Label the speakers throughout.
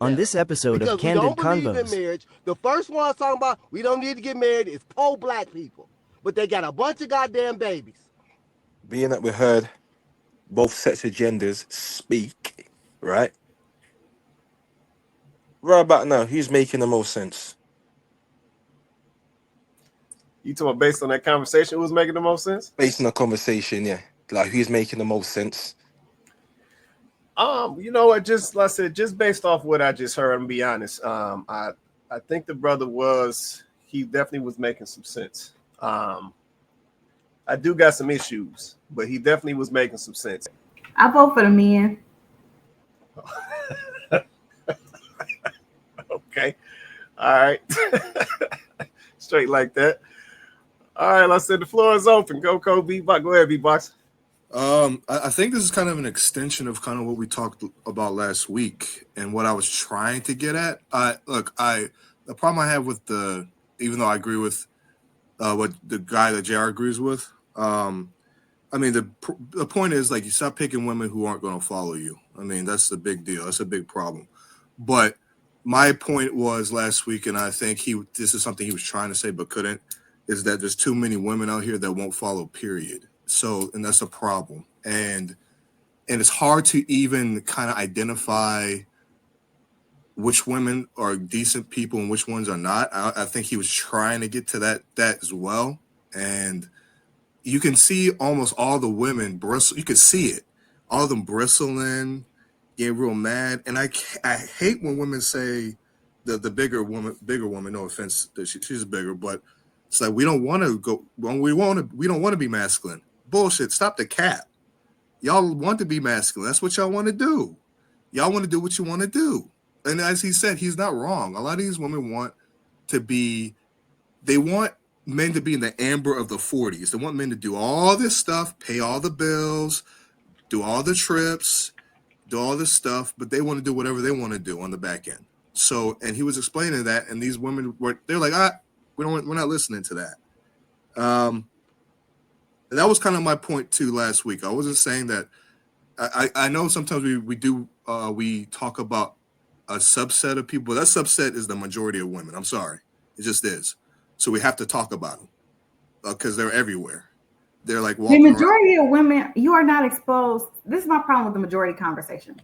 Speaker 1: better.
Speaker 2: On this episode
Speaker 1: because
Speaker 2: of Candid
Speaker 1: we don't believe in
Speaker 2: Convos,
Speaker 1: marriage. The first one talking about we don't need to get married is pro-black people, but they got a bunch of goddamn babies.
Speaker 3: Being that we heard both sets of genders speak, right? Right about now, who's making the most sense?
Speaker 4: You talking about based on that conversation, who's making the most sense?
Speaker 3: Based on the conversation, yeah. Like who's making the most sense?
Speaker 4: You know what? Just like I said, just based off what I just heard, I'm gonna be honest. I think the brother he definitely was making some sense. I do got some issues, but he definitely was making some sense.
Speaker 5: I vote for the men.
Speaker 4: Okay. All right. Straight like that. All right, like I said, the floor is open. Go B-Box. Go ahead, B-Box.
Speaker 6: I think this is kind of an extension of kind of what we talked about last week and what I was trying to get at. The problem I have with even though I agree with what the guy that JR agrees with, I mean, the point is, like, you stop picking women who aren't going to follow you. I mean, that's the big deal. That's a big problem. But my point was last week, and I think this is something he was trying to say but couldn't, is that there's too many women out here that won't follow, period. So, and that's a problem. And it's hard to even kind of identify which women are decent people and which ones are not. I think he was trying to get to that as well. And you can see almost all the women bristle. You can see it. All of them bristling, get real mad. And I hate when women say the bigger woman, no offense that she's bigger, but it's like, we don't want to go, we don't want to be masculine. Bullshit. Stop the cap. Y'all want to be masculine. That's what y'all want to do. Y'all want to do what you want to do. And as he said, he's not wrong. A lot of these women want men to be in the amber of the 40s. They want men to do all this stuff, pay all the bills, do all the trips, do all this stuff, but they want to do whatever they want to do on the back end. So, and he was explaining that, and these women they're like, we're not listening to that. And that was kind of my point too last week. I wasn't saying that. I know sometimes we talk about a subset of people. That subset is the majority of women. I'm sorry, it just is. So we have to talk about them because they're everywhere. They're like walking
Speaker 5: the majority
Speaker 6: around.
Speaker 5: of women. You are not exposed. This is my problem with the majority conversation.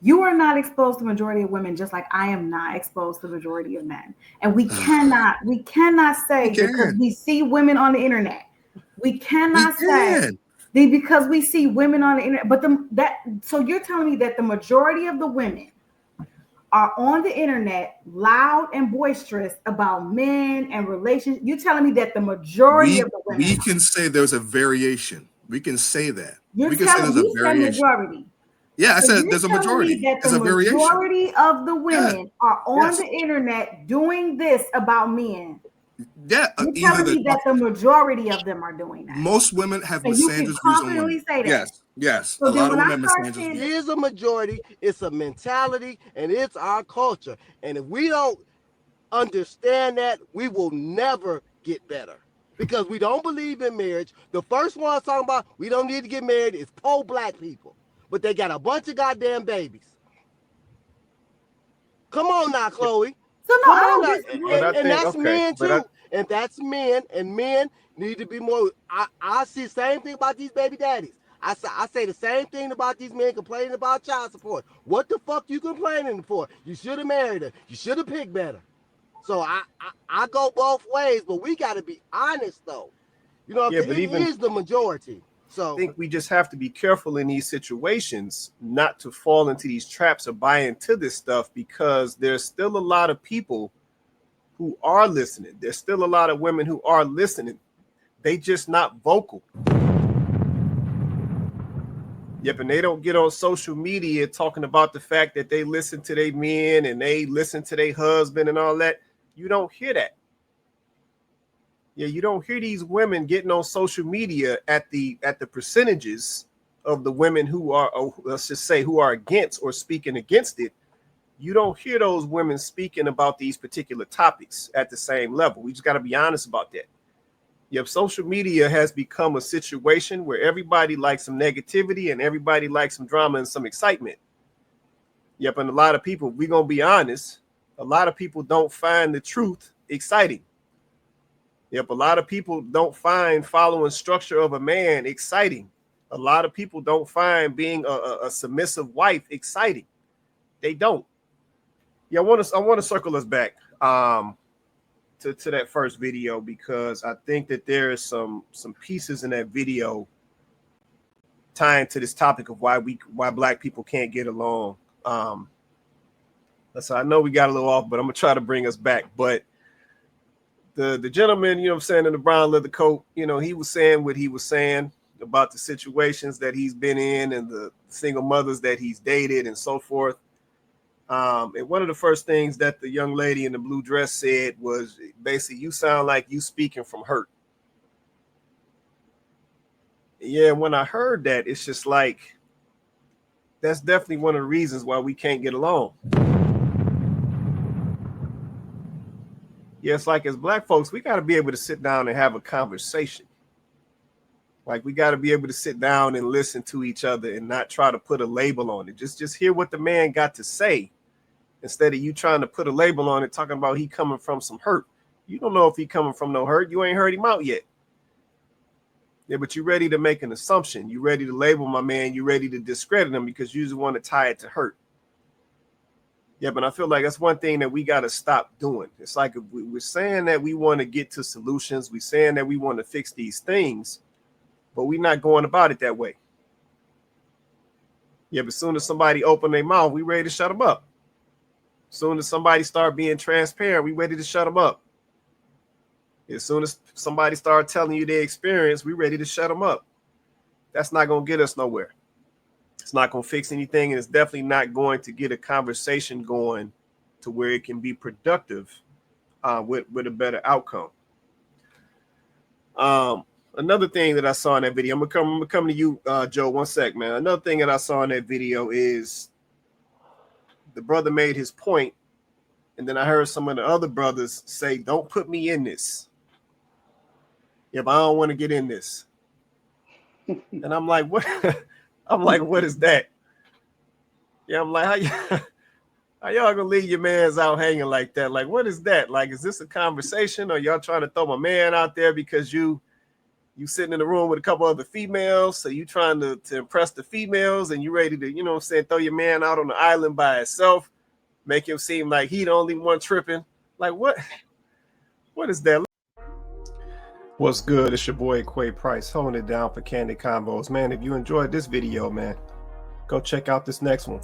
Speaker 5: You are not exposed to the majority of women, just like I am not exposed to the majority of men. And we cannot say because we see women on the internet. We cannot say because we see women on the internet. But so you're telling me that the majority of the women are on the internet loud and boisterous about men and relations. You're telling me that the majority of the women.
Speaker 6: We can say there's a variation. We can say that.
Speaker 5: We
Speaker 6: can say there's a variation.
Speaker 5: Majority.
Speaker 6: Yeah, I said there's a majority.
Speaker 5: That the majority of the women are on the internet doing this about men.
Speaker 6: Yeah,
Speaker 5: you're telling me that the majority of them are doing that.
Speaker 6: Most women have misandrous views on women.
Speaker 5: Say that.
Speaker 6: Yes.
Speaker 1: So a lot of women have misandrous views. It is a majority. It's a mentality, and it's our culture. And if we don't understand that, we will never get better because we don't believe in marriage. The first one talking about we don't need to get married is pro-black people, but they got a bunch of goddamn babies. Come on now, Chloe.
Speaker 5: So no,
Speaker 1: and that's men too. And that's men, and men need to be more. I see the same thing about these baby daddies. I say the same thing about these men complaining about child support. What the fuck you complaining for? You should have married her. You should have picked better. So I go both ways, but we got to be honest though. You know, it is the majority. So
Speaker 4: I think we just have to be careful in these situations not to fall into these traps or buy into this stuff because there's still a lot of people who are listening. There's still a lot of women who are listening. They just not vocal. Yep, and they don't get on social media talking about the fact that they listen to their men and they listen to their husband and all that. You don't hear that. Yeah, you don't hear these women getting on social media at the percentages of the women who are, let's just say, who are against or speaking against it. You don't hear those women speaking about these particular topics at the same level. We just got to be honest about that. Yep, social media has become a situation where everybody likes some negativity and everybody likes some drama and some excitement. Yep, and a lot of people, we're going to be honest, a lot of people don't find the truth exciting. Yep, a lot of people don't find following structure of a man exciting. A lot of people don't find being a submissive wife exciting. They don't. Yeah, I want to circle us back to that first video, because I think that there is some pieces in that video tying to this topic of why Black people can't get along. So I know we got a little off, but I'm gonna try to bring us back. But the gentleman, you know what I'm saying, in the brown leather coat, you know, he was saying what he was saying about the situations that he's been in and the single mothers that he's dated and so forth. And one of the first things that the young lady in the blue dress said was basically, you sound like you speaking from hurt. Yeah, when I heard that, it's just like, that's definitely one of the reasons why we can't get along. Yeah, it's like, as Black folks, we got to be able to sit down and have a conversation. Like, we got to be able to sit down and listen to each other and not try to put a label on it. Just hear what the man got to say, instead of you trying to put a label on it, talking about he coming from some hurt. You don't know if he coming from no hurt. You ain't heard him out yet. Yeah, but you're ready to make an assumption. You're ready to label my man. You're ready to discredit him because you just want to tie it to hurt. Yeah, but I feel like that's one thing that we got to stop doing. It's like, if we're saying that we want to get to solutions, we're saying that we want to fix these things, but we're not going about it that way. Yeah, but as soon as somebody open their mouth, we ready to shut them up. As soon as somebody start being transparent, we ready to shut them up. As soon as somebody start telling you their experience, we ready to shut them up. That's not going to get us nowhere. It's not going to fix anything, and it's definitely not going to get a conversation going to where it can be productive with a better outcome. Another thing that I saw in that video, I'm gonna come to you, Joe, one sec, man. Another thing that I saw in that video is the brother made his point, and then I heard some of the other brothers say, "Don't put me in this. If I don't want to get in this." And I'm like, what? I'm like, what is that? Yeah, I'm like, how y'all gonna leave your mans out hanging like that? Like, what is that? Like, is this a conversation, or y'all trying to throw my man out there because you sitting in the room with a couple other females, so you trying to impress the females, and you ready to, you know what I'm saying, throw your man out on the island by itself, make him seem like he the only one tripping? Like, what is that? What's good? It's your boy Quay Price, holding it down for Candid Convos. Man, if you enjoyed this video, man, go check out this next one.